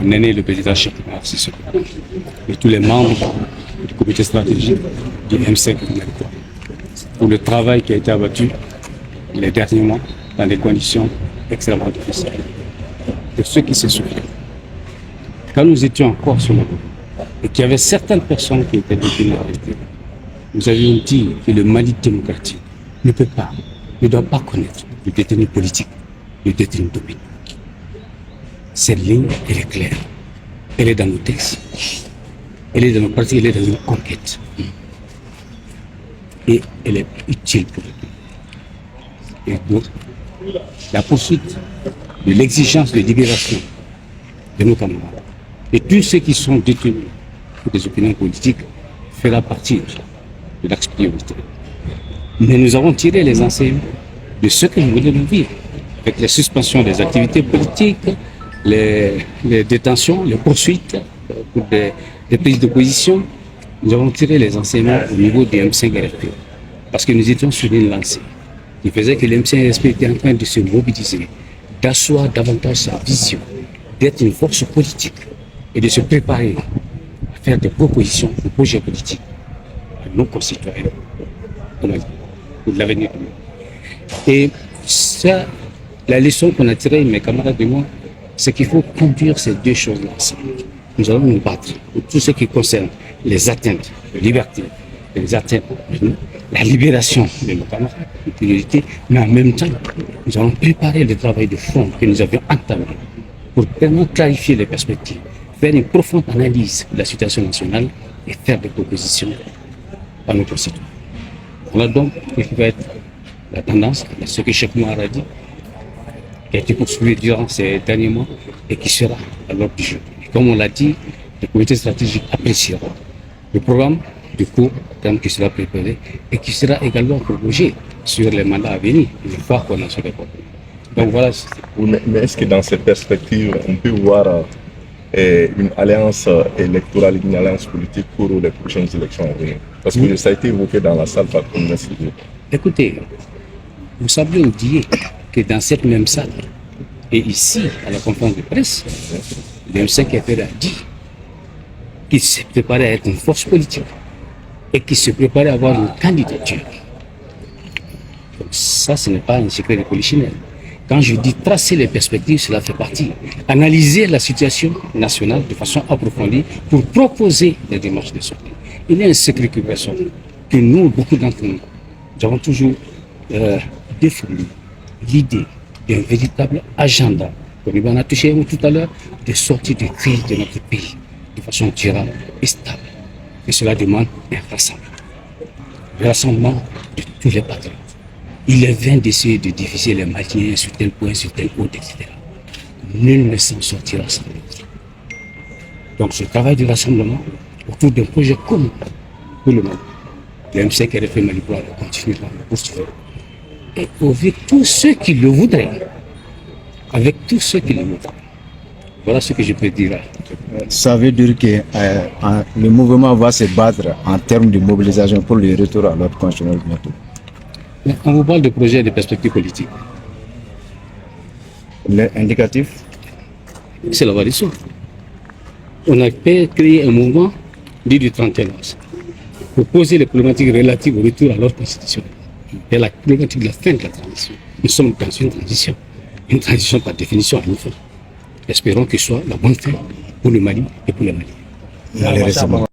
mon aîné, le président Cheikh Oumar Sissoko, et tous les membres du comité stratégique du M5 pour le travail qui a été abattu les derniers mois dans des conditions extrêmement difficiles. Pour ceux qui se souviennent, quand nous étions encore sur le groupe et qu'il y avait certaines personnes qui étaient détenues arrêtées, nous avions dit que le Mali démocratique ne peut pas, ne doit pas connaître le détenu politique, le détenu d'opinion. Cette ligne, elle est claire. Elle est dans nos textes. Elle est dans nos partis, elle est dans nos conquêtes. Et elle est utile pour nous. Et donc, la poursuite de l'exigence de libération de nos camarades et tous ceux qui sont détenus pour des opinions politiques fera partie de l'axe prioritaire. Mais nous avons tiré les enseignements de ce que nous voulons vivre, avec les suspensions des activités politiques, les détentions, les poursuites pour des prises de position. Nous avons tiré les enseignements au niveau du M5RFP, parce que nous étions sur une lancée qui faisait que le M5RFP était en train de se mobiliser, d'asseoir davantage sa vision, d'être une force politique et de se préparer à faire des propositions, des projets politiques à nos concitoyens pour l'avenir du monde. Et ça, la leçon qu'on a tirée, mes camarades et moi, c'est qu'il faut conduire ces deux choses-là ensemble. Nous allons nous battre pour tout ce qui concerne les atteintes de liberté, les atteintes de la libération de nos camarades, de priorité, mais en même temps, nous allons préparer le travail de fond que nous avions entamé pour vraiment clarifier les perspectives, faire une profonde analyse de la situation nationale et faire des propositions à nos concitoyens. Voilà donc ce qui va être la tendance, ce que Cheikh Oumar a dit, qui a été poursuivi durant ces derniers mois et qui sera à l'ordre du jour. Et comme on l'a dit, le comité stratégique appréciera le programme de court terme qui sera préparé et qui sera également prolongé sur les mandats à venir, une fois qu'on a ce rapport. Donc voilà. Mais est-ce que dans cette perspective, on peut voir une alliance électorale, une alliance politique pour les prochaines élections à venir? Parce que ça a été évoqué dans la salle par le ministre. Écoutez, vous saviez oublier que dans cette même salle, et ici, à la conférence de presse, le M5RFP a dit qu'il se préparait à être une force politique et qu'il se préparait à avoir une candidature. Donc ça, ce n'est pas un secret de polichinelle. Quand je dis tracer les perspectives, cela fait partie. Analyser la situation nationale de façon approfondie pour proposer des démarches de sortie. Il y a un secret que personne, que nous, beaucoup d'entre nous, nous avons toujours défini l'idée d'un véritable agenda, comme on a touché tout à l'heure, de sortie de crise de notre pays de façon durable et stable. Et cela demande un rassemblement. Le rassemblement de tous les patriotes. Il est vain d'essayer de diviser les Maliens sur tel point, sur tel autre, etc. Nul ne s'en sortira sans l'autre. Donc ce travail de rassemblement autour d'un projet commun pour le monde, le M5RFP Mali pourra continuer à le poursuivre. Et avec tous ceux qui le voudraient, voilà ce que je peux dire. Ça veut dire que le mouvement va se battre en termes de mobilisation pour le retour à l'ordre constitutionnel bientôt. Mais on vous parle de projets et de perspectives politiques. L'indicatif, c'est la variation. On a créé un mouvement dit du 31 mars pour poser les problématiques relatives au retour à l'ordre constitutionnel. Et la problématique de la fin de la transition. Nous sommes dans une transition par définition à une fin. Espérons que ce soit la bonne fin pour le Mali et pour les Maliens. malheureusement.